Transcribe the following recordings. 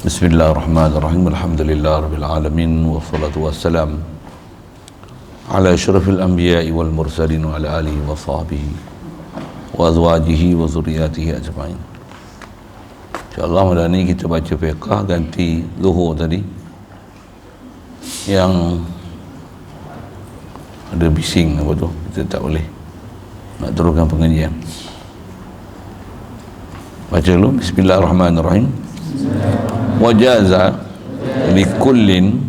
Bismillahirrahmanirrahim. Alhamdulillah rabbil alamin wassalatu wassalam ala asyrafil anbiya'i wal mursalin wa ala alihi wa sahbihi wa azwajihi wa zurriyatihi ajma'in. InsyaAllah malam ni kita baca fiqh ganti zuhur tadi yang ada bising apa tu, kita tak boleh nak teruskan pengajian. Baca dulu. Bismillahirrahmanirrahim. Wajaza likullin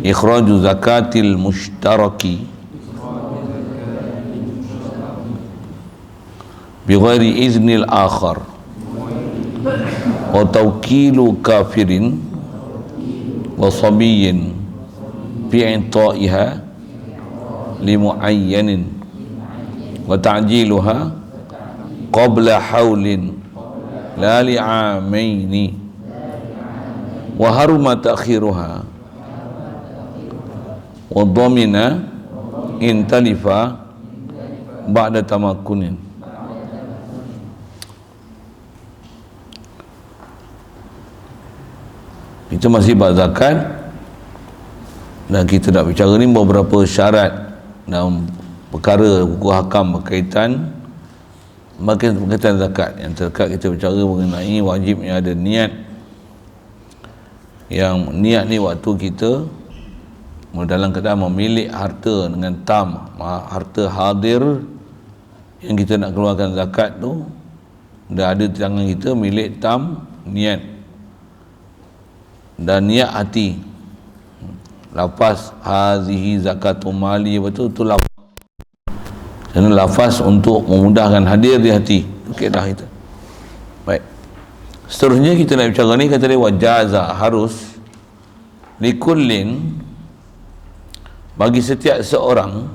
ikhraju zakatil mushtaraki bighairi iznil akhar wa tawkilu kafirin wa sabiyyin bi'ita'iha limu'ayyanin wa ta'jiluha qabla hawlin la li'amaini wa haruma ta'khiruha wa dhamina in talifa ba'da tamakkunin. Kita masih bahas zakat dan kita nak bicara ni beberapa syarat dalam perkara hukum hakam berkaitan zakat. Yang terdekat kita bicara mengenai wajibnya ada niat. Yang niat ni waktu kita dalam keadaan memilih harta dengan tam, harta hadir yang kita nak keluarkan zakat tu dah ada di tangan kita, milik tam, niat dan niat hati. Lafaz hazihi zakatul mali, betul tu lafaz. Kerana lafaz untuk memudahkan hadir di hati. Okey dah kita. Baik. Seterusnya kita nak bicara ni, kata dia wajaza, harus likullin, bagi setiap seorang,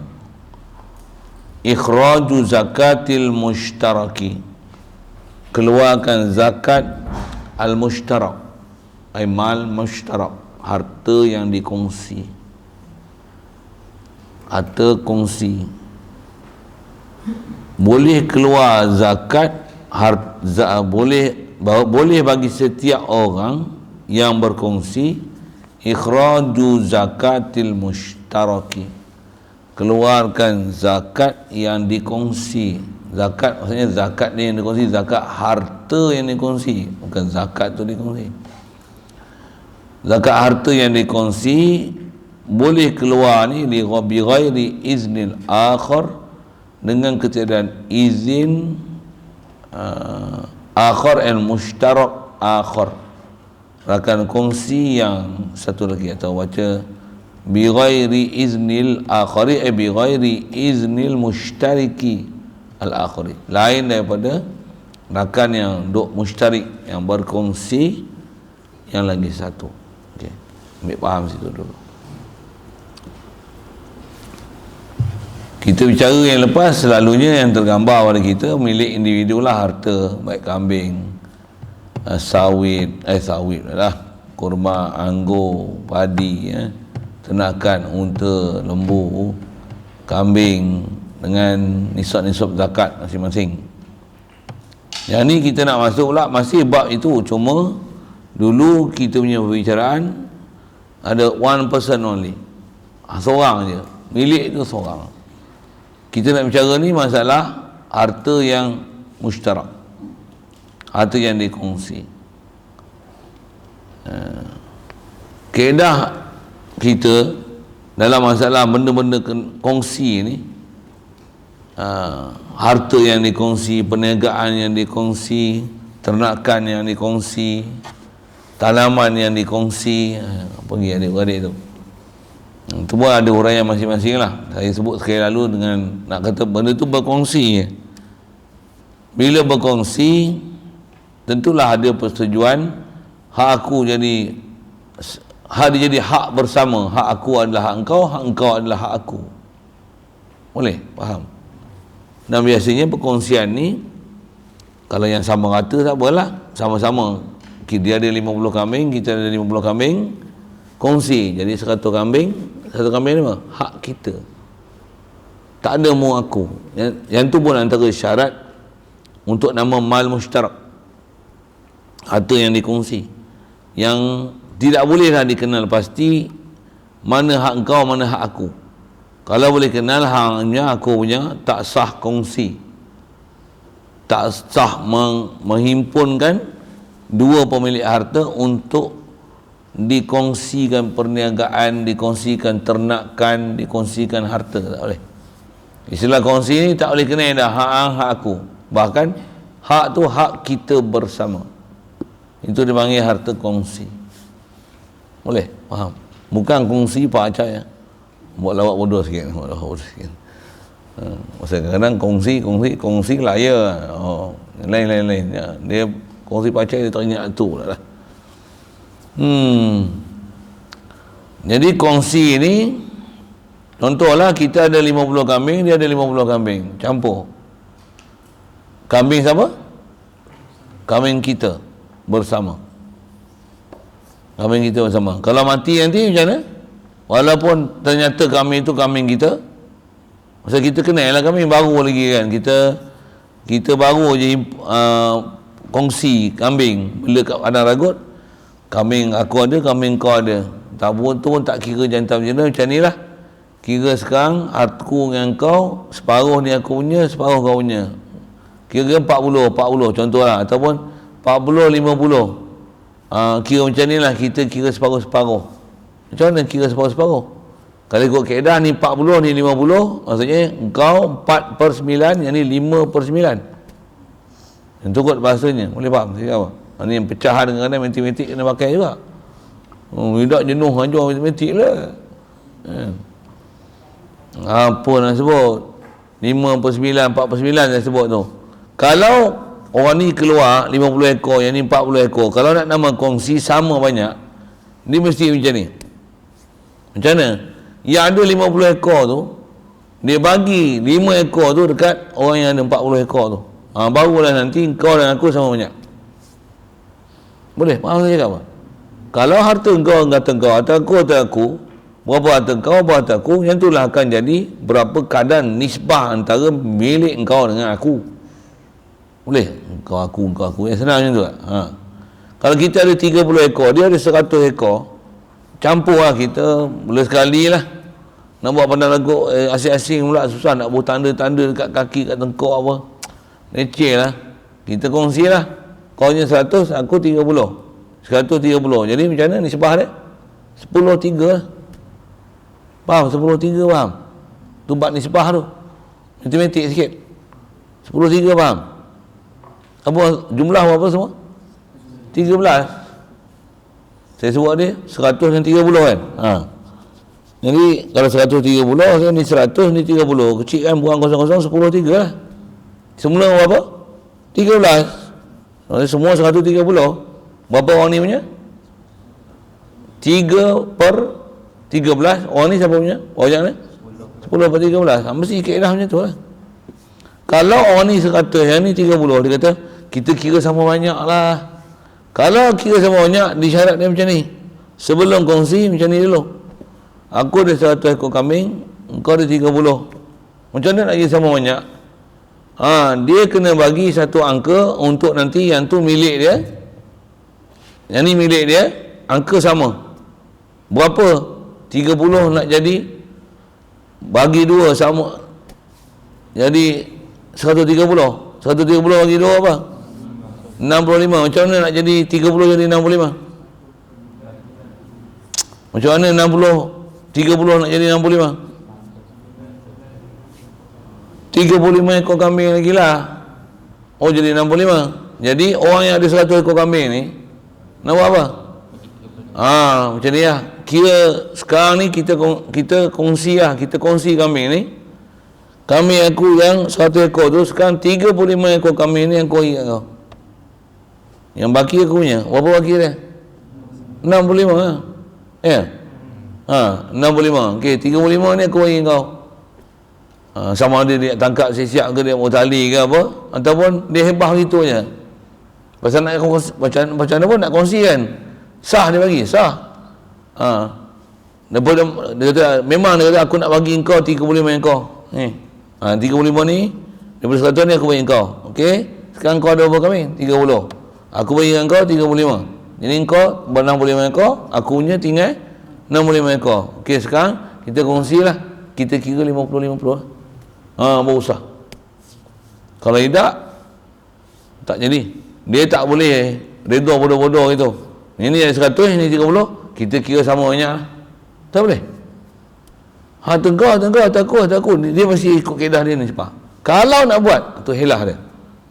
ikhraju zakatil mushtaraki, keluarkan zakat al mushtarak, ay mal mushtarak, harta yang dikongsi, harta kongsi. Boleh keluar zakat boleh bagi setiap orang yang berkongsi, ikhraju zakatil mushtaraki, keluarkan zakat yang dikongsi. Zakat maksudnya zakat ni yang dikongsi, zakat harta yang dikongsi, bukan zakat tu dikongsi. Zakat harta yang dikongsi boleh keluar ni bi ghairi iznil akhar, dengan ketiadaan izin akhar al mushtarak akhar, rakan kongsi yang satu lagi, atau baca bi ghairi iznil akhari, bi ghairi iznil mushtariki al akhari, lain daripada rakan yang duk mushtarik, yang berkongsi yang lagi satu. Okey, ambil faham situ dulu. Kita bicara yang lepas, selalunya yang tergambar pada kita milik individu lah harta, baik kambing, sawit lah, kurma, anggur, padi, ternakan, unta, lembu, kambing dengan nisab-nisab zakat masing-masing. Yang ni kita nak masuk pula masih bab itu, cuma dulu kita punya perbicaraan ada one person only, seorang je, milik itu seorang. Kita nak bicara ni masalah harta yang mushtarak, harta yang dikongsi. Kaedah kita dalam masalah benda-benda kongsi ni, harta yang dikongsi, perniagaan yang dikongsi, ternakan yang dikongsi, tanaman yang dikongsi, pergi adik-beradik tu. Itu pun ada uraian masing-masing lah. Saya sebut sekali lalu dengan nak kata benda tu berkongsi. Bila berkongsi, tentulah ada persetujuan, hak aku jadi hak bersama, hak aku adalah hak engkau adalah hak aku. Boleh? Faham? Dan biasanya perkongsian ni, kalau yang sama rata tak apalah, sama-sama. Dia ada 50 kambing, kita ada 50 kambing, kongsi. Jadi 100 kambing ni apa? Hak kita. Tak ada mu aku. Yang tu pun antara syarat untuk nama mal mushtarak, harta yang dikongsi. yang tidak bolehlah dikenal pasti mana hak engkau, mana hak aku. Kalau boleh kenal haknya aku punya, tak sah kongsi, tak sah menghimpunkan dua pemilik harta untuk dikongsikan perniagaan, dikongsikan ternakan, dikongsikan harta. Tak boleh. Istilah kongsi ni tak boleh kenal dah hak aku. Bahkan hak tu hak kita bersama. Itu dipanggil harta kongsi. Boleh? Faham? Bukan kongsi Pak Acai ya. Buat lawak bodoh sikit. Kadang-kadang kongsi laya. Lain. Dia kongsi Pak Acai dia tak ingat tu lah. Jadi kongsi ni, contohlah kita ada 50 kambing, dia ada 50 kambing, campur. Kambing siapa? Kambing kita bersama. Kambing kita bersama. Kalau mati nanti macam mana? Walaupun ternyata kambing itu kambing kita, pasal kita kenal lah kambing baru lagi kan. Kita baru je kongsi kambing. Bila kat Padang Ragut, kambing aku ada, kambing kau ada. Tak pun tak kira jantan macam ni lah. Kira sekarang aku dengan kau, separuh ni aku punya, separuh kau punya. Kira 40 contohlah, ataupun 40 50. Kira macam ni lah, kita kira separuh-separuh. Macam mana kira separuh-separuh? Kalau ikut kaedah ni 40 ni 50, maksudnya engkau 4/9, yang ni 5/9. Itu kot bahasanya. Boleh faham? Apa? Ini yang pecahan kadang-kadang matematik kena pakai juga. Tidak jenuh ajar matematik lah. Apa nak sebut? 5/9, 4/9 saya sebut tu. Kalau orang ni keluar 50 ekor, yang ni 40 ekor, kalau nak nama kongsi sama banyak, dia mesti macam ni. Macam mana? Yang ada 50 ekor tu, dia bagi 5 ekor tu dekat orang yang ada 40 ekor tu. Barulah nanti kau dan aku sama banyak. Boleh? Faham saya cakap apa? Kalau harta kau kata kau, atau aku, berapa harta kau, berapa harta aku, yang itulah akan jadi berapa kadar nisbah antara milik engkau dengan aku. Boleh? Engkau aku. Yang senang macam tu tak? Kalau kita ada 30 ekor, dia ada 100 ekor, campur lah kita, boleh sekali lah. Nak buat Padang Ragut asing-asing pula, susah nak buat tanda-tanda dekat kaki, kat tengkok apa. Leceh lah. Kita kongsi lah. Kau nya 100, aku 30. 130. Jadi macam mana nisbah dia? 10-3 lah. Faham? 10-3 faham? Tu bab nisbah tu. Matematik sikit. 10-3 faham? Apa jumlah apa semua? 13. Saya sebut dia 100 dan 30 kan? Jadi kalau 130, ni 100, ni 30. Kecil kan, buang 0-0, 10-3 lah. Semula berapa? 13. Semua 130. Berapa orang ni punya? 3/13. Orang ni siapa punya? Orang ni 10/13. Mesti kaedah macam tu lah. Kalau orang ni 100, yang ni 30, dia kata kita kira sama banyak lah. Kalau kira sama banyak, disyarat dia macam ni. Sebelum kongsi macam ni dulu. Aku ada 100 ekor kambing, engkau ada 30. Macam mana nak kira sama banyak? Dia kena bagi satu angka untuk nanti yang tu milik dia, yang ni milik dia, angka sama. Berapa? 30 nak jadi, bagi 2 sama, jadi 130. 130 bagi 2 apa? 65. Macam mana nak jadi 30 jadi 65? Macam mana 30 nak jadi 65? 35 ekor kambing lagi lah. Jadi 65. Jadi orang yang ada 100 ekor kambing ni nak buat apa? Macam ni lah. Kira sekarang ni kita kongsi lah. Kita kongsi kambing ni. Kambing aku yang 100 ekor tu, sekarang 35 ekor kambing ni yang kau ingat kau. Yang baki aku punya. Berapa baki dia? 65 lah. Ya? 65. Okey, 35 ni aku bagi kau. Sama ada dia tangkap siap ke, dia mau tali ke apa, ataupun dia hebah gitu je. Pasal nak macam mana pun nak kongsi kan. Sah dia bagi, sah. Dia kata, memang dia kata aku nak bagi kau 35 ekor. 35 ni daripada 100 ni aku bagi kau. Okey, sekarang kau ada berapa kambing? 30. Aku bagi kau 35. Jadi kau 65 ekor, akunya tinggal 65 ekor. Okey, sekarang kita kongsilah. Kita kira 50-50. Baru sah. Kalau tidak, tak jadi. Dia tak boleh redha bodoh-bodoh itu. Ini 100, ini 30, kita kira sama banyak lah. Tak boleh. Tengkau, takut. Dia masih ikut kaedah dia ni cepat. Kalau nak buat, itu hilah dia.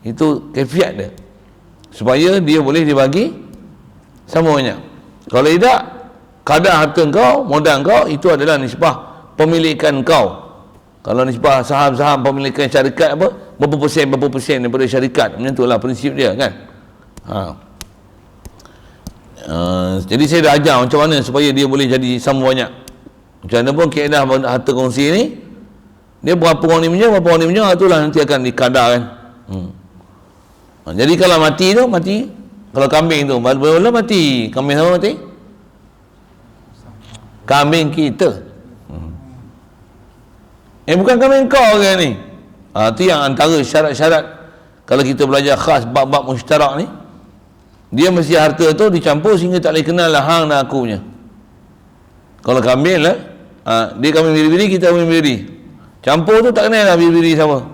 Itu kefiat dia. Supaya dia boleh dibagi sama banyak. Kalau tidak, kadar harta kau, modal kau, itu adalah nisbah pemilikan kau. Kalau nisbah saham-saham pemilikan syarikat apa, berapa persen daripada syarikat. Macam itulah prinsip dia kan. Jadi saya dah ajar macam mana supaya dia boleh jadi sama banyak. Macam mana pun kaedah harta kongsi ni, dia berapa orang ni punya, itulah nanti akan dikadarkan. Jadi kalau mati. Kalau kambing tu, bila mati? Kambing sama mati? Kambing kita. Bukan kambing kau ke ni? Itu yang antara syarat-syarat. Kalau kita belajar khas bab-bab musytarak ni, dia mesti harta tu dicampur sehingga tak boleh kenal lah hang dan aku punya. Kalau kambing lah, dia kambing biri-biri, kita kambing biri. Campur tu tak kenal lah biri-biri sama.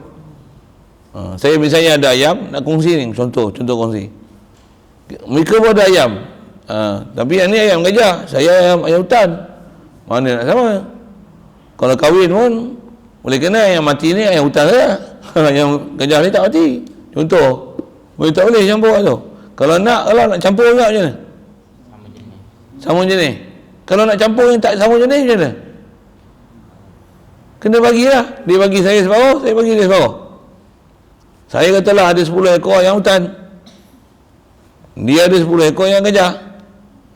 Saya misalnya ada ayam, nak kongsi ni, contoh kongsi. Mereka pun ada ayam, tapi yang ni ayam gajah, saya ayam hutan. Mana nak sama? Kalau kahwin pun boleh kena, yang mati ni ayam hutan saja. Yang gajah ni tak mati. Contoh, boleh tak boleh campur tu. Kalau nak campur juga macam mana? Sama jenis. Kalau nak campur yang tak sama jenis macam mana? Kena bagilah. Dia bagi saya separuh, saya bagi dia separuh. Saya katalah ada 10 ekor ayam hutan, dia ada 10 ekor ayam gajah.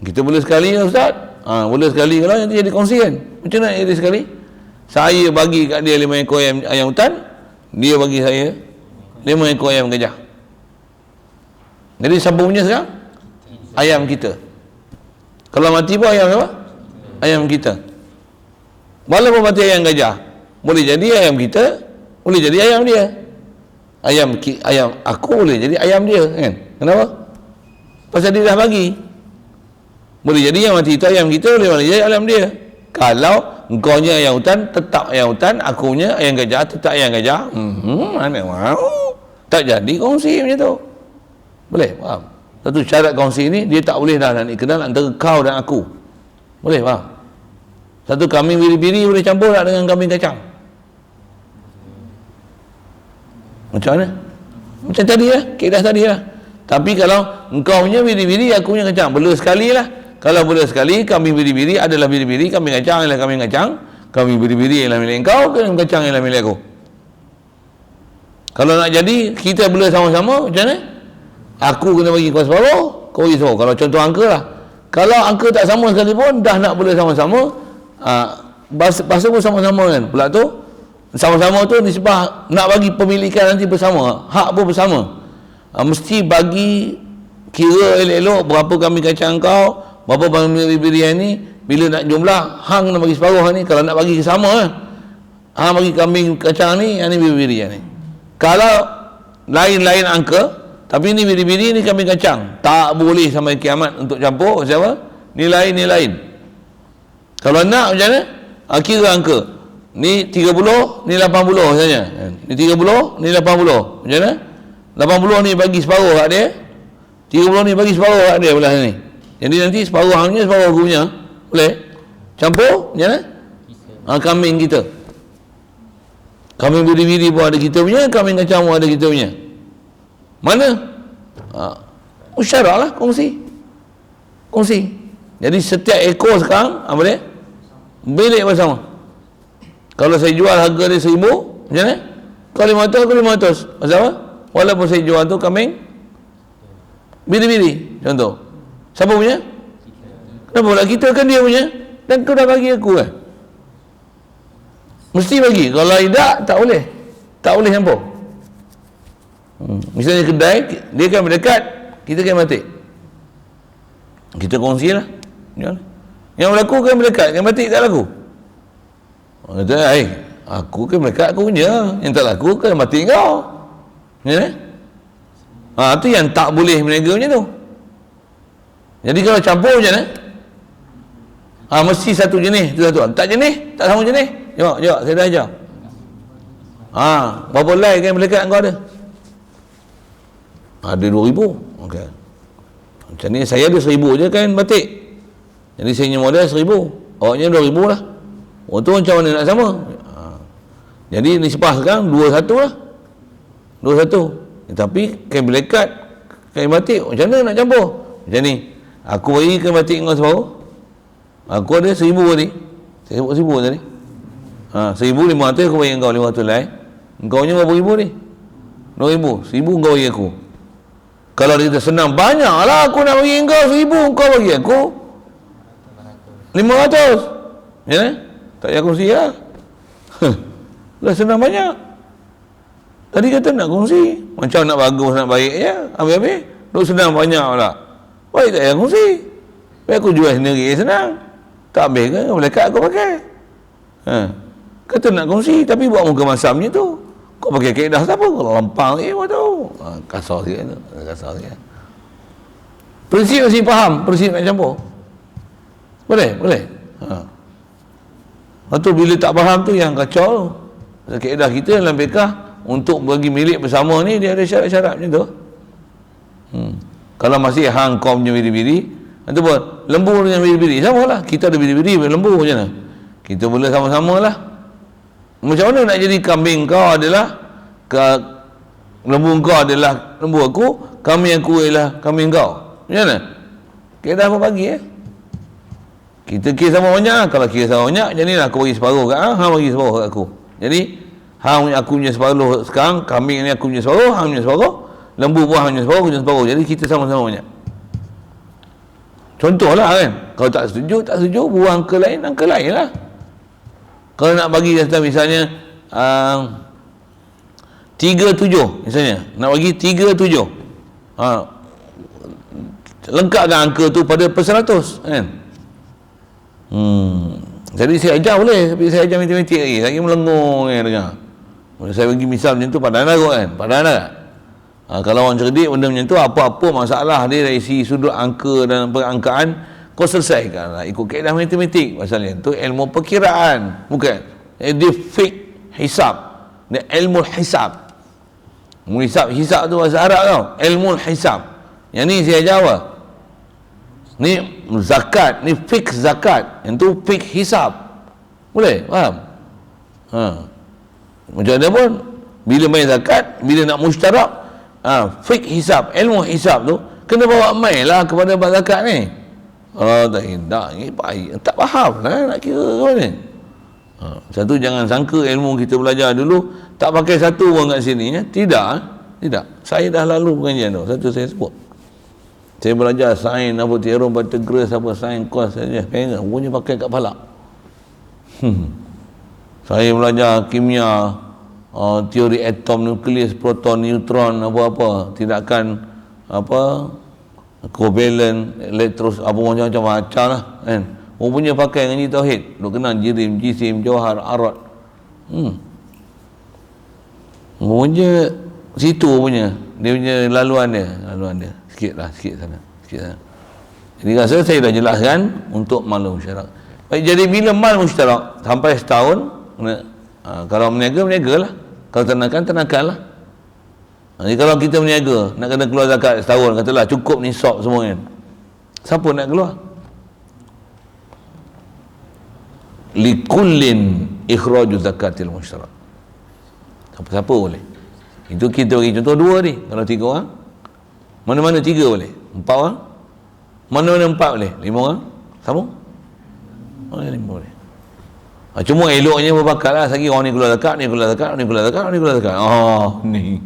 Kita boleh sekali ya Ustaz? Boleh sekali. Kalau nanti jadi kongsi kan? Macam mana jadi sekali? Saya bagi kat dia 5 ekor ayam hutan, dia bagi saya 5 ekor ayam gajah. Jadi siapa punya sekarang? Ayam kita. Kalau mati pun ayam apa? Ayam kita. Walaupun mati ayam gajah, boleh jadi ayam kita, boleh jadi ayam dia. Ayam aku boleh jadi ayam dia kan? Kenapa? Pasal dia dah bagi. Boleh jadi yang mati itu ayam kita, boleh jadi ayam dia. Kalau engkau nya ayam hutan, tetap ayam hutan, akunya ayam gajah, tetap ayam gajah. Mana mau? Tak jadi kongsi macam tu. Boleh, faham? Satu syarat kongsi ni, dia tak boleh dah nak dikenal antara kau dan aku. Boleh, faham? Satu kambing biri-biri boleh campur tak dengan kambing kacang? Macam mana? Macam tadi lah, kaedah tadi lah. Tapi kalau engkau punya biri-biri, aku punya kacang, bela sekali lah. Kalau bela sekali, kambing biri-biri adalah biri-biri, kambing kacang adalah kambing kacang, kambing biri-biri ialah milik engkau, kambing kacang ialah milik aku. Kalau nak jadi, kita bela sama-sama, macam mana? Aku kena bagi kau separuh, kau bagi separuh. Kalau contoh angka lah. Kalau angka tak sama sekali pun, dah nak bela sama-sama, bahasa pun sama-sama kan. Pula tu, sama-sama tu disebab nak bagi pemilikan nanti bersama, hak pun bersama. Mesti bagi kira elok-elok berapa kambing kacang kau, berapa kambing biri-biri ni, bila nak jumlah hang nak bagi separuh ni. Kalau nak bagi sama hang bagi kambing kacang ni, yang ni biri-biri ni. Kalau lain-lain angka, tapi ni biri-biri ni kambing kacang, tak boleh sampai kiamat untuk campur. Siapa? Ni lain. Kalau nak macam mana? Kira angka. Ni 30, ni 80 saja. Ni 30, ni 80. Macam mana? 80 ni bagi separuh kat dia, 30 ni bagi separuh kat dia belah ni. Jadi nanti separuh hangnya, separuh aku punya. Boleh? Campur? Macam mana? Kambing kita. Kambing biri-biri pun ada kita punya, kambing kacang pun ada kita punya. Mana? Musyarak lah, kongsi. Jadi setiap ekor sekarang, apa dia? Milik bersama. Kalau saya jual harga dia 1,000, macam mana? Kau 500, aku 500. Pasal apa? Walaupun saya jual tu kambing biri-biri, contoh. Siapa punya? Kenapa pula kita kan dia punya? Dan kau dah bagi aku kan? Mesti bagi. Kalau tidak, tak boleh. Tak boleh campur. Misalnya kedai, dia kan mendekat, kita kan mati. Kita kongsi lah. Yang berlaku kan mendekat, yang mati tak laku. Kata, aku kan mendekat, aku punya. Yang tak laku kan mati kau. Ya, tu yang tak boleh berniaga macam tu. Jadi kalau campur macam mana? Mesti satu jenis, tu satu. Tak jenis, tak sama jenis. Jom, saya dah ajar. Berapa lay kain melekat kau ada? Ada 2,000. Okey. Macam ni saya ada 1,000 je kain batik. Jadi saya punya modal 1,000. Awaknya 2,000 lah. Tu macam mana nak sama? Jadi nisbah sekarang 2-1 lah. 2-1. Tapi kain melekat, kain batik macam mana nak campur? Macam ni. Aku bagi kain batik kau separuh. Aku ada 1,000 tadi. Saya sebut 1,000 tadi. 1,500 aku bagi kau 500 lay. Engkau nya berapa ribu ni? 2,000. 1,000 kau bagi aku. Kalau dia senang, banyak lah aku nak bagi kau 1,000, kau bagi aku 500. Ya? Tak payah kongsi lah. Dah senang banyak. Tadi kata nak kongsi. Macam nak bagus, nak baik je. Habis-habis, duk senang banyak lah. Baik tak payah kongsi. Baik aku jual sendiri, senang. Tak habis ke? Melekat aku pakai. Kata nak kongsi, tapi buat muka masam je tu. Kau pakai kaedah siapa? Kau lempang lagi apa tu? Kasar sikit tu. Kasar sikit. Prinsip mesti faham. Prinsip nak campur. Boleh? Boleh? Lepas tu bila tak faham tu yang kacau tu. Kaedah kita dalam fiqah untuk bagi milik bersama ni dia ada syarat-syarat macam tu. Kalau masih hang kau punya biri-biri, itu pun lembu dengan biri-biri sama lah. Kita ada biri-biri, lembu macam mana? Kita boleh sama-sama lah. Macam mana nak jadi kambing kau adalah lembu kau adalah lembu aku, kambing aku adalah kambing kau. Macam mana? Kaedah apa bagi kita kira sama banyak. Kalau kira sama banyak, jadilah aku bagi separuh kat hang bagi separuh kat aku. Jadi aku punya separuh sekarang, kambing ni aku punya separuh, hang punya separuh, lembu pun hang punya separuh, aku punya separuh. Jadi kita sama-sama banyak. Contohlah kan. Kalau tak setuju, buang angka lain lah. Kalau nak bagi misalnya 3-7 misalnya, nak bagi 3-7, lengkapkan angka tu pada per 100 kan. Jadi saya ajar boleh, tapi saya ajar matematik lagi melengung kan dengar. Saya bagi misal macam tu padan lah kan, padan lah. Kalau orang cerdik benda macam tu, apa-apa masalah dia dari sudut angka dan perangkaan, kau selesaikan lah ikut kaedah matematik. Pasalnya tu ilmu perkiraan, bukan dia fiqh hisab, dia ilmu hisab. Hisab tu bahasa Arab tau, ilmu hisab. Yang ni saya ajar apa? Ni zakat, ni fiqh zakat, yang tu fiqh hisab. Boleh faham? Macam mana pun bila main zakat, bila nak musytarak, fiqh hisab, ilmu hisab tu kena bawa main lah kepada bab zakat ni. Tak ni baik, tak faham lah nak kira ke mana. Satu, jangan sangka ilmu kita belajar dulu tak pakai satu pun kat sini ya. Tidak. Saya dah lalu pengajian tu. Satu saya sebut. Saya belajar sains apa teorem Pythagoras apa sains kos saja. Pengen punya pakai kat kepala. Saya belajar kimia, teori atom, nukleus, proton, neutron apa-apa, tindakan covalent, elektros, apa macam-macam lah kan. Punya pakai ngaji tauhid, duk kenal jirim, jisim, jauhar, arad. Punya situ punya dia punya laluan dia sikit sana. Jadi rasa saya dah jelaskan untuk mal musyarak. Baik, jadi bila mal musyarak sampai setahun, kalau meniaga lah, kalau tenakan lah. Jadi kalau kita meniaga nak kena keluar zakat setahun, katalah cukup nisab semua kan, siapa nak keluar? Likullin ikhraju zakatil musyarak. Siapa boleh. Itu kita bagi contoh 2 ni. Kalau 3 orang, mana-mana 3 boleh. 4 orang, mana-mana 4 boleh. 5 orang sama, 5 boleh. Cuma eloknya berbakat lah. Sagi orang ni keluar zakat, ni keluar zakat, ni keluar zakat, ni keluar zakat. Ni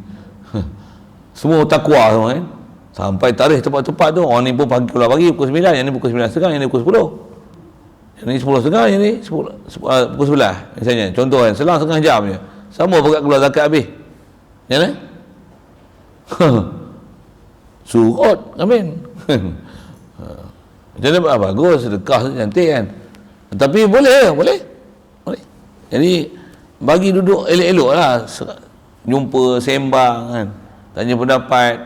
semua takwa semua kan. Sampai tarikh tepat-tepat tu, orang ni pun keluar pagi pukul 9, yang ni pukul 9.30, yang ni pukul 10, yang ni 10.30, yang ni pukul 11 misalnya. Contoh kan, selang setengah jam je, sama berkat keluar zakat habis. Ya kan? Surut amin. Macam mana bagus, sedekah cantik kan. Tapi boleh. Jadi bagi duduk elok-elok lah, jumpa sembang kan, tanya pendapat,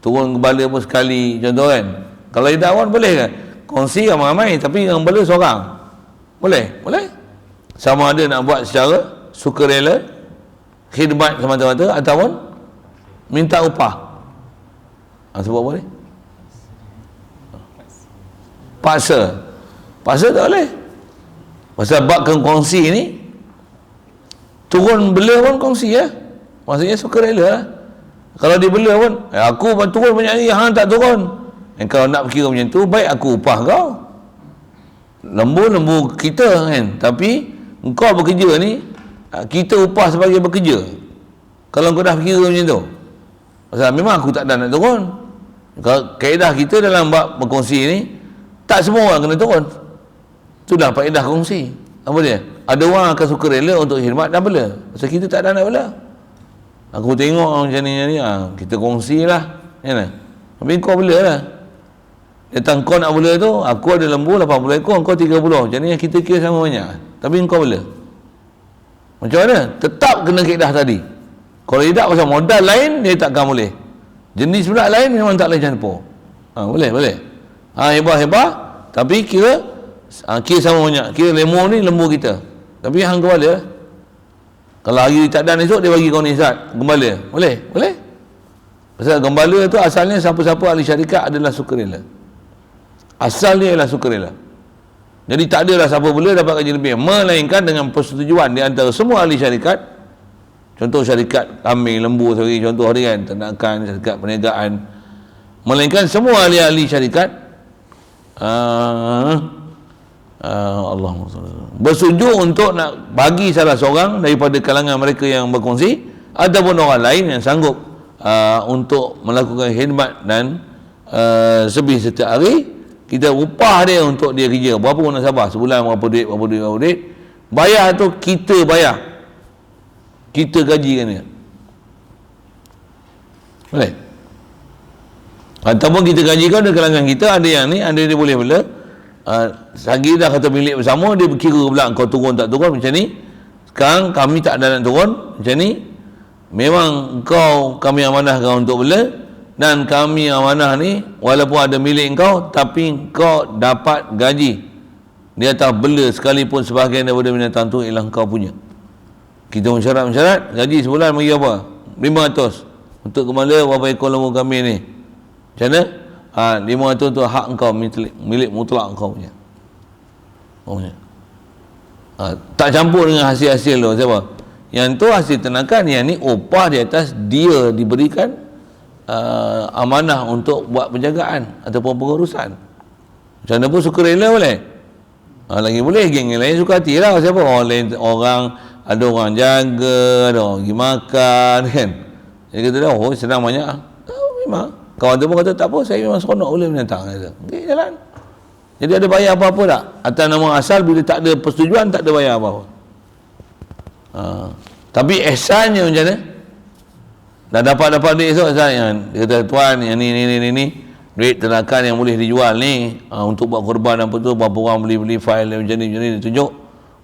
turun kepala pun sekali, contoh kan. Kalau idawan boleh kan? Kongsi ramai-ramai tapi yang bela seorang. Boleh? Boleh. Sama ada nak buat secara sukarela, khidmat semata-mata ataupun minta upah. Sebab boleh? Paksa. Paksa tak boleh. Pasal bakkan kongsi ni turun bela pun kongsi ya. Maksudnya sukarela lah. Kalau dia bela pun aku turun banyak ni, hang tak turun. Kalau nak kira macam tu, baik aku upah kau. Lembu-lembu kita kan, tapi engkau bekerja ni kita upah sebagai bekerja. Kalau kau dah kira macam tu, pasal memang aku tak ada nak turun. Kaedah kita dalam bab berkongsi ni, tak semua orang kena turun. Itulah faedah kongsi. Apa dia? Ada orang akan suka rela untuk khidmat dan bela. Pasal kita tak ada nak bela. Aku tengok macam ni, kita kongsi lah. Tapi kau bela lah. Datang kau nak bela tu, aku ada lembu 80 ekor, kau 30. Macam ni kita kira sama banyak. Tapi kau bela. Macam mana? Tetap kena kaedah tadi. Kalau tidak pasal modal lain, dia takkan boleh. Jenis pula lain memang tak boleh campur. Boleh. Hebah. Tapi kira sama banyak. Kira lembu ni lembu kita. Tapi hang gembala. Kalau hari tak ada esok, dia bagi kau ni Ustaz, gembala. Boleh. Pasal gembala tu asalnya siapa-siapa ahli syarikat adalah sukarela. Asal dia adalah sukarela. Jadi tak adalah siapa bela dapat gaji lebih, melainkan dengan persetujuan di antara semua ahli syarikat. Contoh syarikat kambing, lembu, contoh hari kan, ternakan, syarikat perniagaan. Melainkan semua ahli-ahli syarikat Allahumma bersetuju untuk nak bagi salah seorang daripada kalangan mereka yang berkongsi ataupun orang lain yang sanggup untuk melakukan khidmat dan sebih setiap hari. Kita upah dia untuk dia kerja. Berapa pun nak sabar. Sebulan berapa duit. Bayar tu kita bayar. Kita gajikan dia. Boleh? Ataupun kita gajikan dari kalangan kita. Ada yang ni, ada dia boleh bela. Lagi dah kata milik bersama, dia berkira pula kau turun tak turun macam ni. Sekarang kami tak ada nak turun macam ni. Memang kami amanahkan untuk bela. Dan kami amanah ni walaupun ada milik kau, tapi kau dapat gaji di atas bela sekalipun sebahagian daripada binatang tu ialah kau punya. Kita mensyarat gaji sebulan bagi apa? 500 untuk gembala berapa ekor lembu kami ni. Macam mana? 500 tu hak kau, milik mutlak kau punya. Tak campur dengan hasil-hasil tu. Siapa? Yang tu hasil ternakan, yang ni upah di atas dia diberikan amanah untuk buat penjagaan ataupun pengurusan. Macam mana pun sukarela boleh. Lagi boleh geng yang lain suka hati lah. Siapa? Orang ada orang jaga, ada orang pergi makan kan. Dia kata dah, senang banyak. Memang kawan tu pun kata tak apa, saya memang seronok boleh binatang. Okay, jalan. Jadi ada bayar apa-apa tak? Atas nama asal, bila tak ada persetujuan, tak ada bayar apa-apa. Tapi ihsannya macam mana? Dah dapat duit esok Ustaz, dia kata tuan yang ni duit ternakan yang boleh dijual ni untuk buat korban apa tu, berapa orang beli file macam ni dia tunjuk.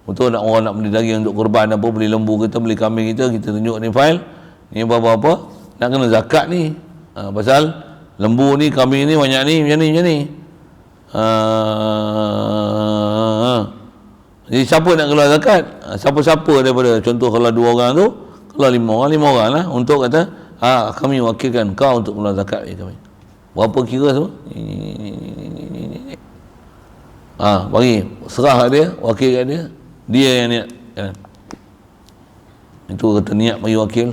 Untuk orang nak beli daging untuk korban apa, beli lembu kita, beli kambing kita tunjuk ni file ni berapa nak kena zakat ni. Pasal lembu ni, kambing ni banyak ni macam ni. Jadi siapa nak keluar zakat? Siapa-siapa daripada, contoh kalau 2 orang tu, kalau 5 orang lah, untuk kata kami wakilkan kau untuk keluar zakat bagi kami. Berapa kira semua? Bagi serah kat dia, wakil kat dia, dia yang niat. Itu kata niat bagi wakil.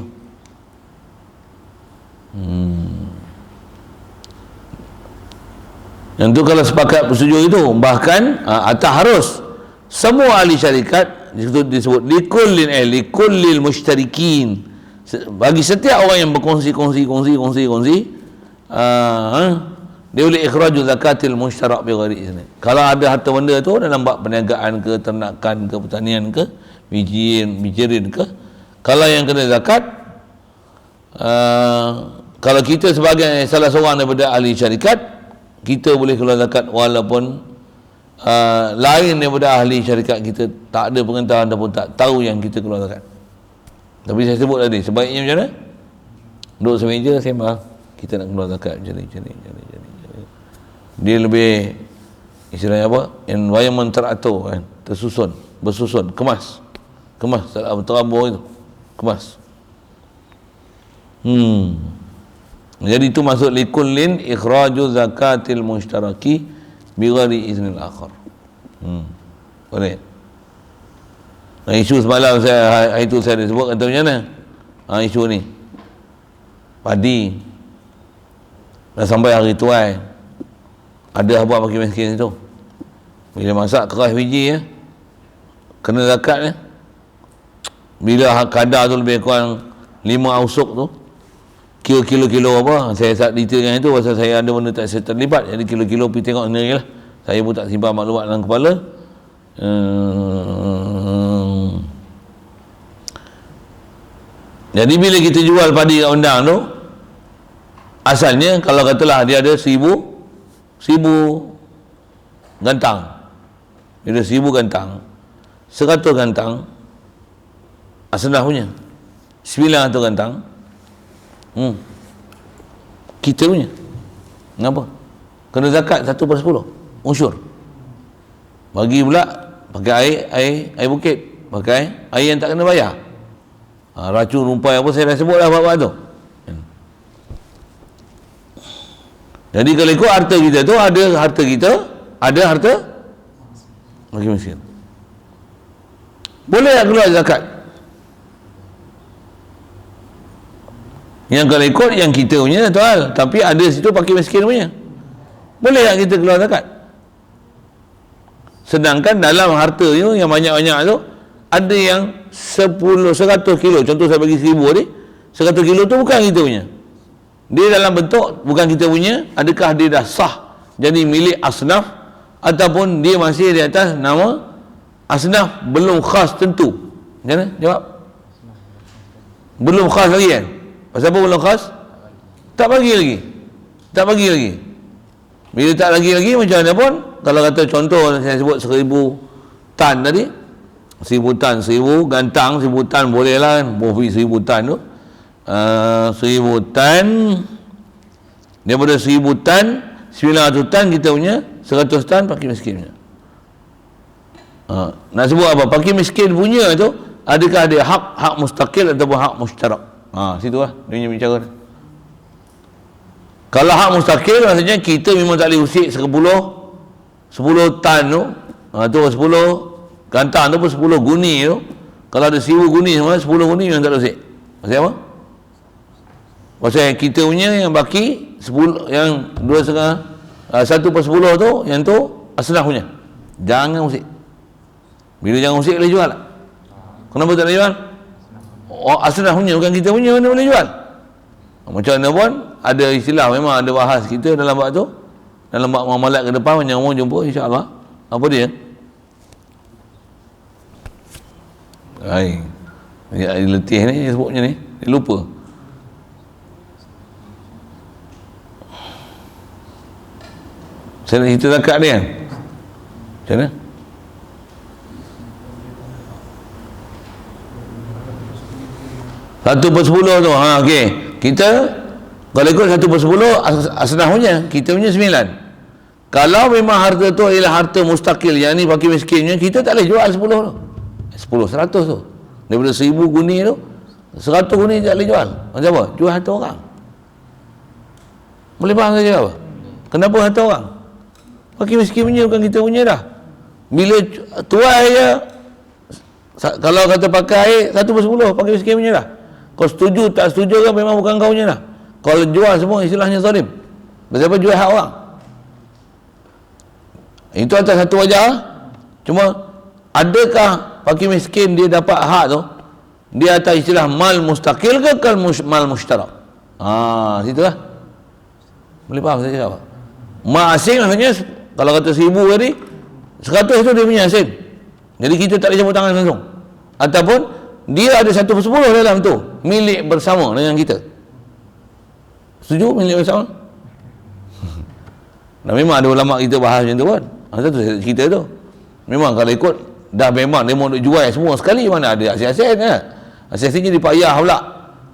Yang tu kalau sepakat persetujuan itu, bahkan atas harus semua ahli syarikat disebut likullil mushtarikin, bagi setiap orang yang berkongsi dia boleh ikhraju zakatil mushtarak bi ghairi izni. Kalau ada harta benda tu dalam bab perniagaan ke, ternakan ke, pertanian ke, bijirin ke, kalau yang kena zakat, kalau kita sebagai salah seorang daripada ahli syarikat, kita boleh keluar zakat walaupun lain daripada ahli syarikat kita tak ada pengetahuan ataupun tak tahu yang kita keluar zakat. Tapi saya sebut tadi, sebaiknya macam mana? Duduk semeja sembah, kita nak keluar zakat macam ni. Dia lebih istilahnya apa? Environment teratur kan, tersusun, bersusun, kemas terabur itu, kemas. Jadi itu masuk likullin ikhraju zakatil mushtaraki bighairi iznil akhar. Boleh. Isu semalam saya disebut kata macam mana? Isu ni padi dah sampai hari tuai, ada abang bagi miskin itu, bila masak keras biji ya, kena zakat ya. Bila kadar tu lebih kurang 5 ausuk tu, kilo apa, saya tak detailkan itu pasal saya ada benda tak saya terlibat, jadi kilo-kilo pergi tengok sendiri lah, saya pun tak simpan maklumat dalam kepala. Jadi bila kita jual padi kat undang tu, asalnya kalau katalah dia ada 1000 gantang, dia ada 1000 gantang, 100 gantang asnaf punya, 900 gantang kita punya. Kenapa? Kena zakat 1/10 unsur. Bagi pula pakai air bukit, pakai air yang tak kena bayar. Racun rumpai apa saya dah sebut lah bab tu. Jadi kalau ikut harta kita tu, ada harta bagi miskin. Boleh tak keluar zakat? Yang kalau ikut yang kita punya tuan, tapi ada situ pakai miskin punya. Boleh tak kita keluar zakat? Sedangkan dalam harta tu yang banyak-banyak tu, ada yang 100 kilo, contoh saya bagi 1000 ni, 100 kilo tu bukan kita punya, dia dalam bentuk bukan kita punya. Adakah dia dah sah jadi milik asnaf, ataupun dia masih di atas nama asnaf, belum khas tentu? Macam mana? Jawab. Belum khas lagi kan? Pasal apa belum khas? Tak bagi lagi. Bila tak lagi macam mana pun, kalau kata contoh saya sebut 1000 tan tadi, 1000 tan, 1000 gantang, 1000 tan boleh lah kan, profit 1000 tan tu, 1000 tan, daripada 1000 tan 900 tan kita punya, 100 tan fakir miskin punya. Nak sebut apa? Fakir miskin punya tu, adakah dia hak mustaqil ataupun hak mushtarak? Situ lah dia punya bicara. Kalau hak mustaqil, maksudnya kita memang tak boleh usik 10 tan tu, tu 10 gantang tu pun 10 guni tu. Kalau ada 1000 guni semua, 10 guni memang tak boleh usik. Pasal apa? Pasal kita punya yang baki 10, yang 2,5, 1/10 tu, yang tu asnaf punya. Jangan usik. Bila jangan usik boleh jual tak? Kenapa tak boleh jual? Asnaf punya, bukan kita punya, mana boleh jual? Macam mana pun ada istilah, memang ada bahas kita dalam bab tu, dalam bab muamalat ke depan yang orang jumpa insya-Allah. Apa dia? Dia letih ni, dia sebutnya ni, dia lupa. Saya nak cerita zakat dia kan? Macam mana? Satu per 10 tu, okey. Kita kalau ikut 1/10 asnaf punya, kita punya 9. Kalau memang harta tu ialah harta mustaqil, yang ni fakir miskinnya, kita tak boleh jual 10 tu. 100 tu. Daripada 1000 guni tu, 100 guni tak boleh jual. Macam apa? Jual harta orang. Boleh faham saja apa? Kenapa harta orang? Fakir miskin punya, bukan kita punya dah. Bila tuai je, kalau kata pakai 1/10 fakir miskin punya dah. Kau setuju tak setuju kan, memang bukan kau punya dah. Kalau jual semua istilahnya zalim. Pasal apa? Jual hak orang. Itu atas satu wajah. Cuma adakah fakir miskin dia dapat hak tu, dia atas istilah mal mustaqil ke mal mushtarak? Situ lah. Boleh faham saja apa? Mal asing maksudnya, kalau kata 1000 tadi, 100 tu dia punya asing. Jadi kita tak boleh campur tangan langsung. Ataupun dia ada 1/10 dalam tu, milik bersama dengan kita. Setuju milik bersama? Nah, memang ada ulama kita bahas macam tu kan. Satu cerita tu. Memang kalau ikut, dah memang dia mau nak jual semua sekali, mana ada asyik-asyik kan. Asyik-asyiknya dipayah pula.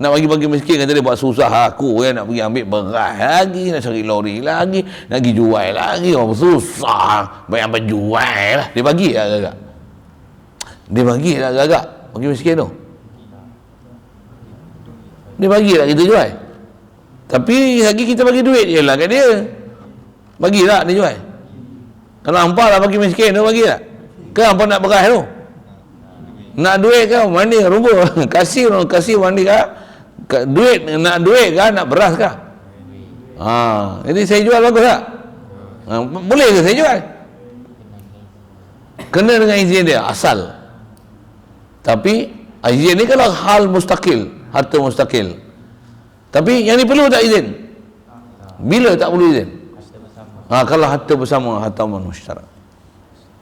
Nak bagi-bagi miskin kata dia buat susah aku nak pergi ambil beras lagi, nak cari lori lagi, nak pergi jual lagi. Oh, susah. Banyak berjual lah. Dia bagi tak agak? Dia bagi tak agak? Bagi miskin tu. Dia bagi tak kita jual? Tapi lagi kita bagi duit je lah kat dia. Bagi tak dia jual? Kalau hampa lah bagi miskin tu, bagi tak? Ke hampa nak beras tu? Nak duit ke? Mandi rumput. Kasih mandi ke? Duit, nak duit ke? Nak beras ke? Jadi saya jual bagus tak? Boleh ke saya jual? Kena dengan izin dia, asal. Tapi izin ni kalau hal mustaqil, harta mustaqil. Tapi yang ni perlu tak izin? Bila tak perlu izin? Kalau harta bersama, harta musyarak.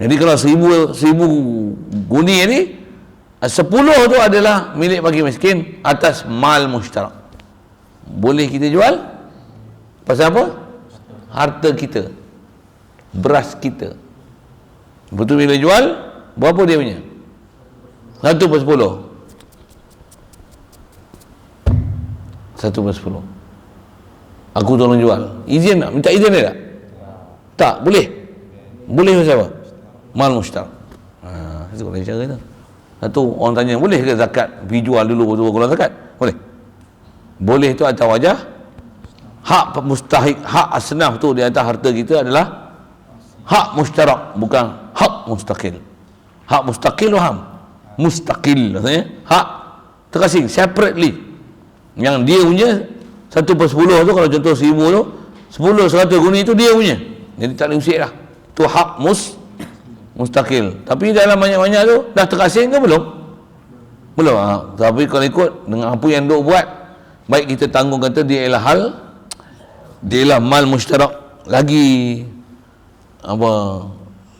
Jadi kalau 1000 guni ni, 10 tu adalah milik bagi miskin atas mal musyarak. Boleh kita jual? Pasal apa? Harta kita, beras kita. Betul bila jual, berapa dia punya? 1/10. 1/10. Aku tolong jual. Izin tak? Minta izin dia tak? Tak, boleh. Boleh pasal apa? Mal musyarak. Itu kalau cara tu. Satu orang tanya, boleh ke zakat pergi jual dulu baru keluar zakat? Boleh. Boleh tu atas wajah hak mustahik, hak asnaf tu di atas harta kita adalah hak musyarak, bukan hak mustaqil. Hak mustaqil faham? Mustaqil maksudnya hak terasing separately. Yang dia punya 1/10 tu, kalau contoh 1000 tu 10/100 guni tu dia punya, jadi tak boleh usik lah. Tu hak mustaqil. Tapi dalam banyak-banyak tu dah terasing ke belum? Belum. Tapi kalau ikut dengan apa yang duk buat, baik kita tanggung kata dia ialah mal musyarak, lagi apa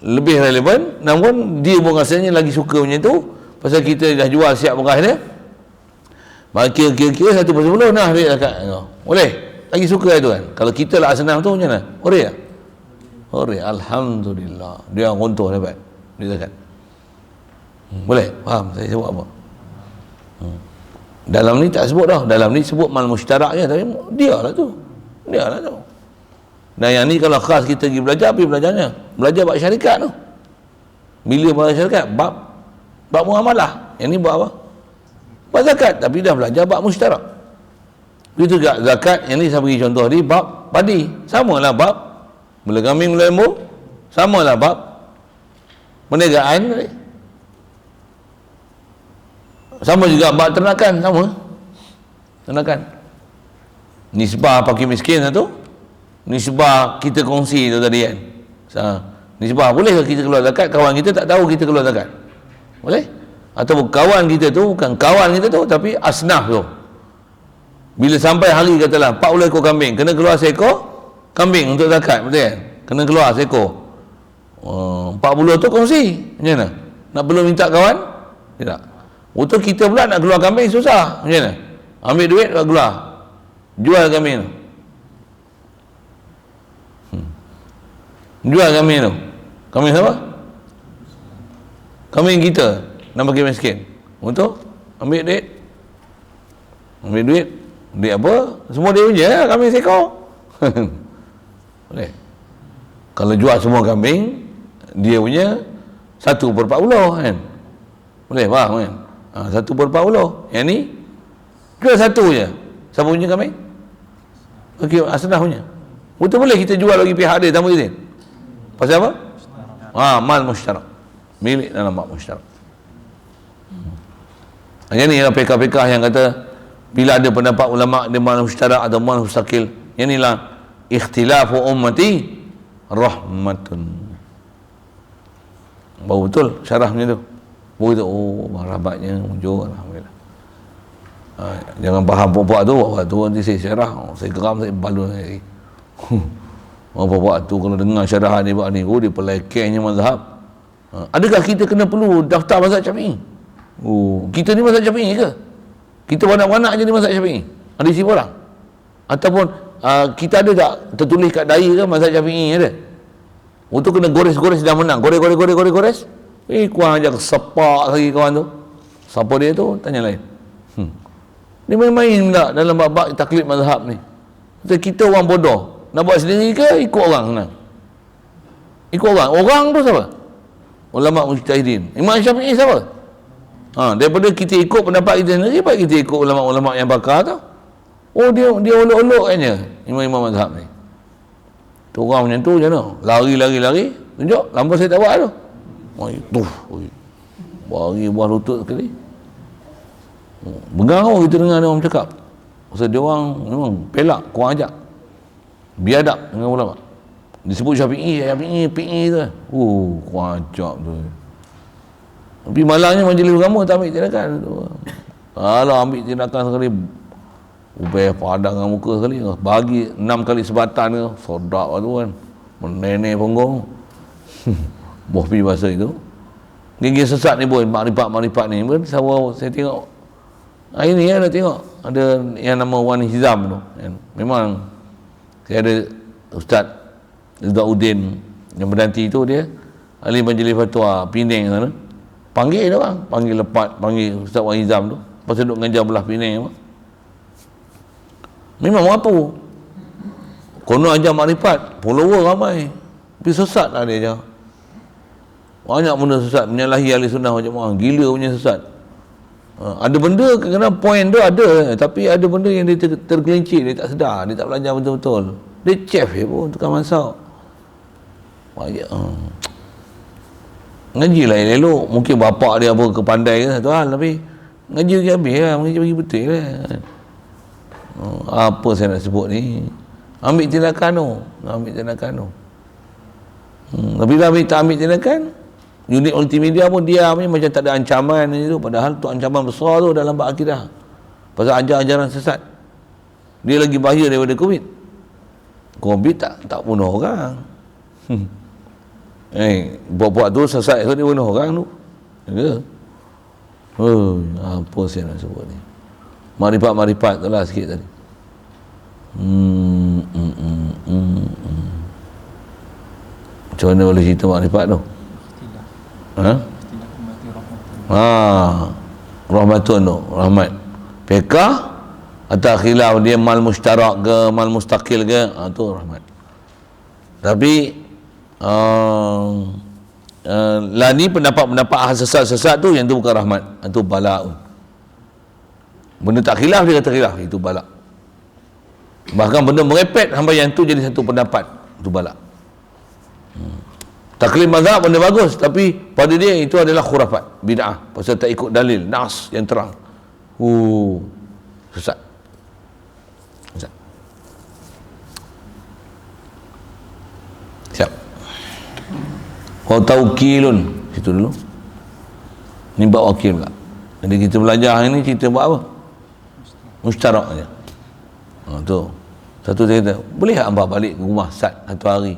lebih relevan, namun dia pun rasanya lagi suka punya tu, pasal kita dah jual siap beras dia. Maka kira-kira 1/10 nah duit zakat. Boleh. Lagi suka itu kan. Kalau kita lah asnaf tu macam mana? Boleh tak? Boleh. Alhamdulillah. Dia yang runtuh dapat duit zakat. Boleh? Faham saya sebut apa? Dalam ni tak sebut dah. Dalam ni sebut mal musyarak je, tapi dia lah tu. Dan yang ni kalau khas kita pergi belajar, pergi belajarnya. Belajar bab syarikat tu. Bila bab syarikat? Bab muamalah. Yang ni buat apa? Bab zakat, tapi dah belajar bab musyarak. Begitu juga zakat, yang ni saya bagi contoh tadi, bab padi. Samalah bab mula kambing, mula lembu. Samalah bab perniagaan. Sama juga bab ternakan, sama. Ternakan. Nisbah pakai miskin satu. Nisbah kita kongsi tu tadi kan. Nisbah boleh ke kita keluar zakat, kawan kita tak tahu kita keluar zakat? Boleh? Atau kawan kita tu bukan kawan kita tu, tapi asnaf tu. Bila sampai hari katalah 40 ekor kambing, kena keluar seekor kambing untuk zakat, betul kan? Kena keluar seekor. 40 tu kongsi. Macam mana? Nak perlu minta kawan? Tidak. Untuk kita pula nak keluar kambing susah. Macam mana? Ambil duit nak keluar. Jual kambing tu. Jual kambing tu. Kambing siapa? Kambing kita nak bagi miskin. Untuk ambil duit. Ambil duit. Duit apa? Semua dia punya lah, kambing seekor. Boleh. Kalau jual semua kambing, dia punya 1/40 kan. Boleh faham kan? 1/40. Yang ni jual satu je. Siapa punya kambing? Okey, asnaf punya. Betul boleh kita jual bagi pihak dia tanpa izin. Pasal apa? Mal musyarak. Milik dalam bab musyarak. Yang ni ialah pekah-pekah yang kata bila ada pendapat ulama dia mal musyarak atau mal mustaqil. Yang inilah ikhtilafu ummati rahmatun. Baru betul syarahnya tu. Baru tu, rabatnya muncul, alhamdulillah. Jangan faham puak-puak tu nanti saya syarah, saya geram, saya balun lagi. Puak-puak tu kalau dengar syarahan ni buat ni, dia pelekehnya mazhab. Adakah kita kena perlu daftar mazhab Syafi'i? Kita ni mazhab Syafi'i ke? Kita beranak-beranak je ni mazhab Syafi'i? Ada isi orang? Ataupun kita ada tak tertulis kat daya ke mazhab Syafi'i ada? Untuk kena gores-gores dah menang. Gores. Kurang ajar sepak lagi kawan tu. Siapa dia tu? Tanya lain. Dia main-main pula dalam bab-bab taklid mazhab ni. Kita orang bodoh, nak buat sendiri ke ikut orang senang? Ikut orang. Orang tu siapa? Ulama mujtahidin. Imam Syafi'i siapa? Daripada kita ikut pendapat kita sendiri, baik kita ikut ulama-ulama yang bakar tu. Dia olok-olok katnya imam-imam mazhab ni. Tu orang macam tu je no. Lari. Tunjuk lampu saya tak buat tu. Bagi buah lutut sekali. Bergarau kita dengar dia orang cakap. Pasal dia orang memang pelak, kurang ajar. Biadab dengan ulama. Disebut Syafi'i tu. Kurang ajar tu. Tapi malangnya majlis agama tak ambil tindakan tu. Kalau ambil tindakan sekali, ubah padang dengan muka sekali, bagi 6 kali sebatan ke, sodak tu kan, menenek punggung. Boh pi bahasa itu. Gigi sesat ni pun, makrifat ni pun, saya tengok hari ni ada tengok, ada yang nama Wan Hizam tu kan. Memang saya ada Ustaz Izzauddin yang bernanti tu, dia ahli majlis fatwa Penang sana. Panggil dia orang, panggil lepat, panggil Ustaz Wan Hizam tu, pasal duduk mengajar belah Penang apa. Memang apa kono ajar makrifat, follower ramai, tapi sesat lah dia je. Banyak benda sesat, menyalahi ahli sunnah macam orang, gila punya sesat. Ada benda kena point tu ada, tapi ada benda yang dia tergelincir, dia tak sedar, dia tak belajar betul-betul. Dia chef je pun, tukang masak. Banyak. Ngaji lah elok, mungkin bapak dia apa kepandai ke satu hal, tapi ngaji lagi habis lah, ngaji bagi betul lah. Apa saya nak sebut ni, ambil tindakan tu. Tapi dah tak ambil tindakan, unit multimedia pun dia macam tak ada ancaman tu, padahal tu ancaman besar tu dalam bab akidah. Pasal ajar-ajaran sesat. Dia lagi bahaya daripada COVID. COVID tak bunuh orang. Buat-buat tu sesat tu dia bunuh orang tu. Ya. Apa saya nak sebut ni? Marifat tu lah sikit tadi. Macam mana boleh cerita marifat tu? Rahmatun tu, rahmat. Fiqah atau khilaf dia mal mustarak ke, mal mustaqil ke, tu rahmat. Tapi lah ni pendapat-pendapat ahli sesat-sesat tu, yang tu bukan rahmat, itu balak. Benda tak khilaf dia kata khilaf, itu balak. Bahkan benda merepet sampai yang tu jadi satu pendapat, itu balak. Taklid mazhab benda bagus, tapi pada dia itu adalah khurafat, bid'ah, pasal tak ikut dalil nas yang terang. Sesat. Siap. Kau taukilun situ dulu. Ni bab wakil pula. Jadi kita belajar hari ni cerita buat apa? Mustarak aja. Tu. Satu saya kata, boleh tak hangpa balik ke rumah satu hari,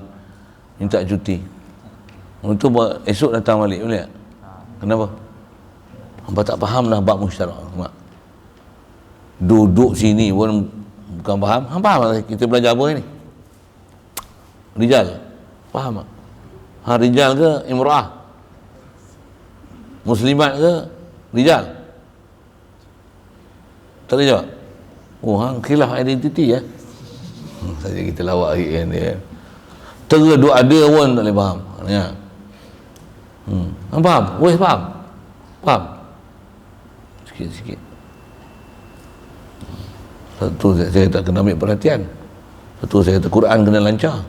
minta cuti. Untuk esok datang balik, boleh tak? Kenapa? Hangpa tak faham dah bab mustarak. Duduk sini pun bukan faham. Hang faham tak kita belajar apa ni? Rijal. Faham tak? Rijal ke imra'ah? Muslimat ke rijal? Tak boleh jawab? Hang khilaf identiti ya? Saja kita lawak lagi kan dia. Dua ada pun tak boleh faham. Ya. Hang faham? Boleh faham? Faham? Sikit-sikit. Satu saya tak kena ambil perhatian. Satu saya kata Quran kena lancar.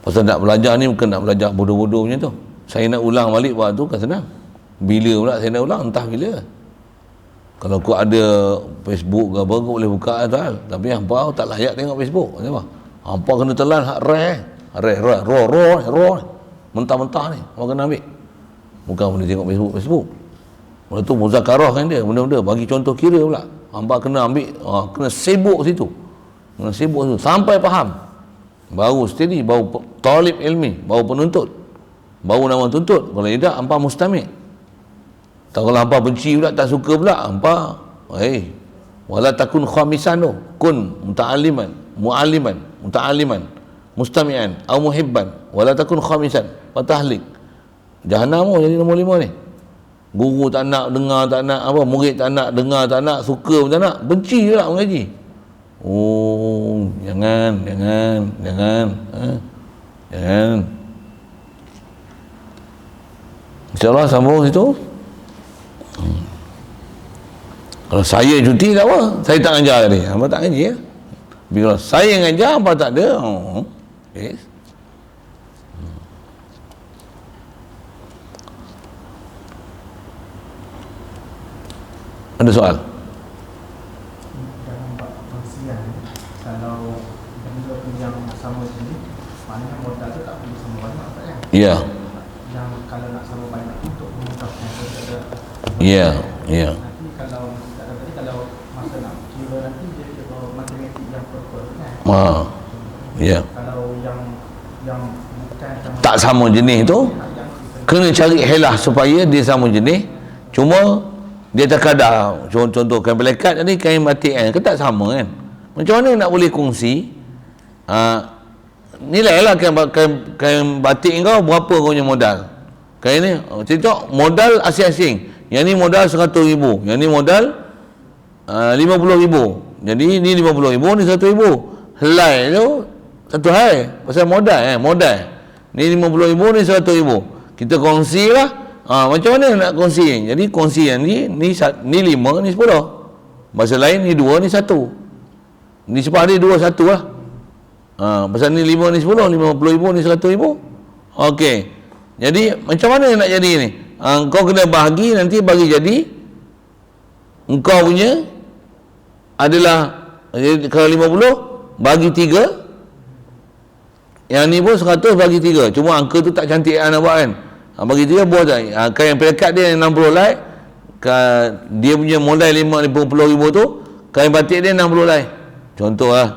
Pasal nak belajar ni bukan nak belajar bodoh-bodoh macam tu. Saya nak ulang balik buat tu kan senang. Bila pula saya nak ulang, entah bila. Kalau kau ada Facebook ke apa, kau boleh buka tu hal. Tapi hampa tak layak tengok Facebook. Kenapa? Hampa kena telan hak raw. Mentah-mentah ni hampa kena ambil. Bukan boleh tengok Facebook. Lepas tu muzakarah kan dia, benda-benda bagi contoh kira pula. Hampa kena ambil, kena sibuk situ. Sampai faham. Baru steady, baru talib ilmi, baru penuntut. Baru nama tuntut. Kalau tidak, hampa mustamik. Tak kalau hampa benci pula, tak suka pula, hampa wala takun khamisan tu, kun muta'alliman, mustami'an atau muhibban, wala takun khamisan, wa tahlik. Jahannam jadi nombor 5 ni. Guru tak nak dengar, tak nak apa, murid tak nak dengar, tak nak, suka pun tak nak, benci je lah mengaji. Oh, jangan. Jangan. InsyaAllah sambung situ. Kalau saya cuti tak apa, saya tak ngajar tadi, hamba tak ngaji ya. Tapi kalau saya ngajar, hamba tak ada. Yes. Ada soal? Dalam bab perkongsian, kalau benda yang sama jenis, maknanya modal tu tak perlu sama banyak tak kan? Ya. Yang kalau nak sama banyak untuk mengungkapkan ada. Ya. Nanti kalau tadi kalau masa nak kira nanti dia kira matematik yang proper kan? Ya. Kalau yang bukan sama Tak sama jenis tu, kena cari helah supaya dia sama jenis. Cuma dia terkadar, contoh kain pelekat tadi, kain batik kan, tak sama kan. Macam mana nak boleh kongsi? Nilailah kain batik kau berapa kau punya modal. Kain ni, tengok modal asing-asing. Yang ni modal 100,000, yang ni modal 50,000. Jadi ni 50,000, ni 100,000. Helai tu satu hal, pasal modal modal. Ni 50,000, ni 100,000. Kita kongsi lah. Macam mana nak kongsi? Jadi kongsi yang ni 5, ni 10. Bahasa lain ni 2, ni 1. Ni sebab ni 2, 1 lah. Pasal ni 5, ni 10, 50,000, ni 100,000. Okey. Jadi macam mana nak jadi ni? Kau kena bahagi, nanti bagi jadi engkau punya adalah kalau 50 bagi 3, yang ni pun 100 bagi 3. Cuma angka tu tak cantik nak buat kan. Bagi 3 buat tak. Kain pelekat dia 60 lay, dia punya modal 50,000 tu, kain batik dia 60 lay. Contoh lah.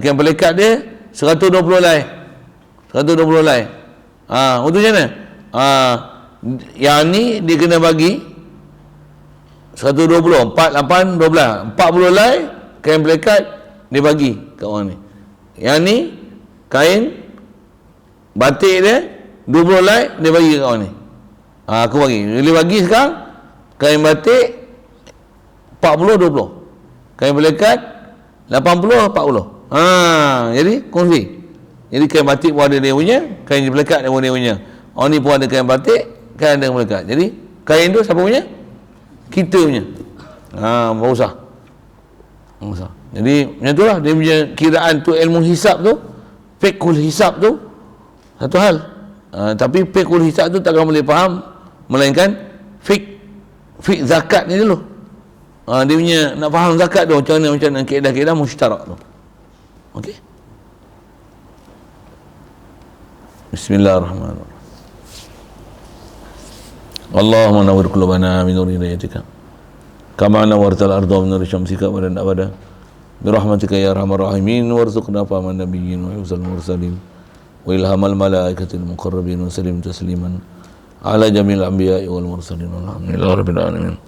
Kain pelekat dia 120 lay. 120 lay. Untuk macam mana? Yang ni dia kena bagi 120, 4, 8, 12. 40 lay kain pelekat dia bagi kat orang ni. Yang ni kain batik dia 20 lay dia bagi kat orang ni. Aku bagi. Dia bagi sekarang kain batik 40, 20. Kain pelekat 80, 40. Jadi kongsi. Jadi kain batik pun ada dia punya, kain pelekat pun dia punya. Orang ni pun ada kain batik, kain ada pelekat. Jadi kain tu siapa punya? Kita punya. Berusaha. Jadi macam tu lah dia punya kiraan tu, ilmu hisab tu, fiqhul hisab tu satu hal. Tapi fiqhul hisab tu takkan boleh faham melainkan fiqh zakat ni dulu. Dia punya nak faham zakat tu macam mana kaedah-kaedah musytarak tu. Okey. Bismillahirrahmanirrahim. Allahumma nawwir qulubana min nuri hidayatika kama nawwartal arda min nuri syamsika wa lan abada bi rahmatika ya arhamar rahimin warzuqna fahman nabiyyin wa hifzal mursalin wa ilhamal malaikatil muqarrabin wa sallim tasliman ala jamil anbiya'i wal mursalin walhamdulillahi rabbil alamin.